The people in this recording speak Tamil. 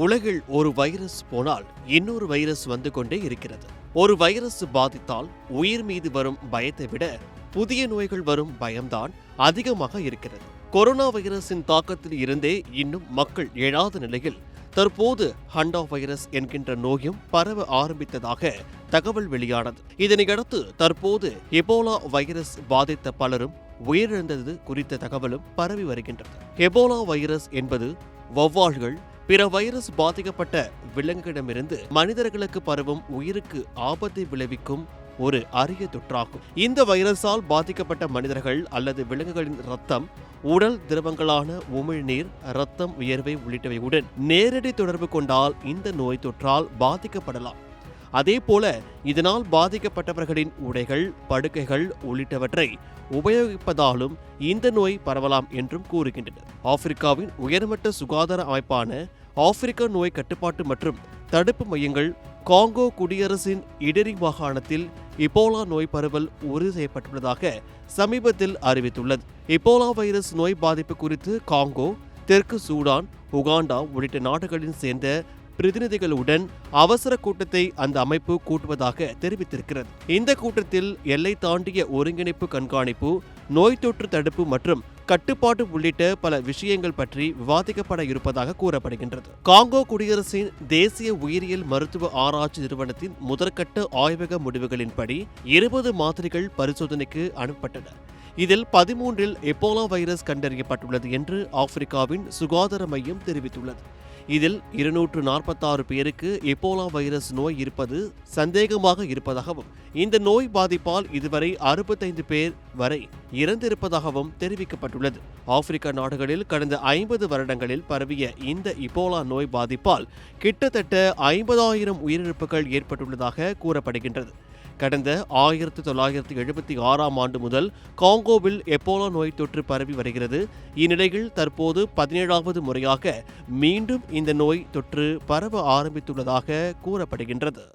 உலகில் ஒரு வைரஸ் போனால் இன்னொரு வைரஸ் வந்து கொண்டே இருக்கிறது. ஒரு வைரஸ் பாதித்தால் உயிர் மீது வரும் பயத்தை விட புதிய நோய்கள் வரும் பயம்தான் அதிகமாக இருக்கிறது. கொரோனா வைரஸின் தாக்கத்தில் இருந்தே இன்னும் மக்கள் எழாத நிலையில் தற்போது ஹண்டா வைரஸ் என்கின்ற நோயும் பரவ ஆரம்பித்ததாக தகவல் வெளியானது. இதனையடுத்து தற்போது எபோலா வைரஸ் பாதித்த பலரும் உயிரிழந்தது குறித்த தகவலும் பரவி வருகின்றது. எபோலா வைரஸ் என்பது வௌவால்கள், பிற வைரஸ் பாதிக்கப்பட்ட விலங்குகளிடமிருந்து மனிதர்களுக்கு பரவும் உயிருக்கு ஆபத்தை விளைவிக்கும் ஒரு அரிய தொற்றாகும். இந்த வைரஸால் பாதிக்கப்பட்ட மனிதர்கள் அல்லது விலங்குகளின் இரத்தம், உடல் திரவங்களான உமிழ்நீர், இரத்தம், வியர்வை உள்ளிட்டவையுடன் நேரடி தொடர்பு கொண்டால் இந்த நோய் தொற்றால் பாதிக்கப்படலாம். அதேபோல இதனால் பாதிக்கப்பட்டவர்களின் உடைகள், படுக்கைகள் உள்ளிட்டவற்றை உபயோகிப்பதாலும் இந்த நோய் பரவலாம் என்றும் கூறுகின்றனர். ஆப்பிரிக்காவின் உயர்மட்ட சுகாதார அமைப்பான ஆப்பிரிக்க நோய் கட்டுப்பாட்டு மற்றும் தடுப்பு மையங்கள் காங்கோ குடியரசின் இடரி மாகாணத்தில் இபோலா நோய் பரவல் உறுதி செய்யப்பட்டுள்ளதாக சமீபத்தில் அறிவித்துள்ளது. இபோலா வைரஸ் நோய் பாதிப்பு குறித்து காங்கோ, தெற்கு சூடான், உகாண்டா உள்ளிட்ட நாடுகளின் சேர்ந்த பிரதிநிதிகளுடன் அவசர கூட்டத்தை அந்த அமைப்பு கூட்டுவதாக தெரிவித்திருக்கிறது. இந்த கூட்டத்தில் எல்லை தாண்டிய ஒருங்கிணைப்பு, கண்காணிப்பு, நோய் தொற்று தடுப்பு மற்றும் கட்டுப்பாடு உள்ளிட்ட பல விஷயங்கள் பற்றி விவாதிக்கப்பட இருப்பதாக கூறப்படுகின்றது. காங்கோ குடியரசின் தேசிய உயிரியல் மருத்துவ ஆராய்ச்சி நிறுவனத்தின் முதற்கட்ட ஆய்வக முடிவுகளின்படி 20 மாதிரிகள் பரிசோதனைக்கு அனுப்பப்பட்டன. இதில் 13இல் எபோலா வைரஸ் கண்டறியப்பட்டுள்ளது என்று ஆப்பிரிக்காவின் சுகாதார மையம் தெரிவித்துள்ளது. இதில் 246 பேருக்கு எபோலா வைரஸ் நோய் இருப்பது சந்தேகமாக இருப்பதாகவும், இந்த நோய் பாதிப்பால் இதுவரை 65 பேர் வரை இறந்திருப்பதாகவும் தெரிவிக்கப்பட்டுள்ளது. ஆப்பிரிக்க நாடுகளில் கடந்த 50 வருடங்களில் பரவிய இந்த இபோலா நோய் பாதிப்பால் கிட்டத்தட்ட 50,000 உயிரிழப்புகள் ஏற்பட்டுள்ளதாக கூறப்படுகின்றது. கடந்த 1976ஆம் ஆண்டு முதல் காங்கோவில் எபோலா நோய் தொற்று பரவி வருகிறது. இந்நிலையில் தற்போது 17வது முறையாக மீண்டும் இந்த நோய் தொற்று பரவ ஆரம்பித்துள்ளதாக கூறப்படுகின்றது.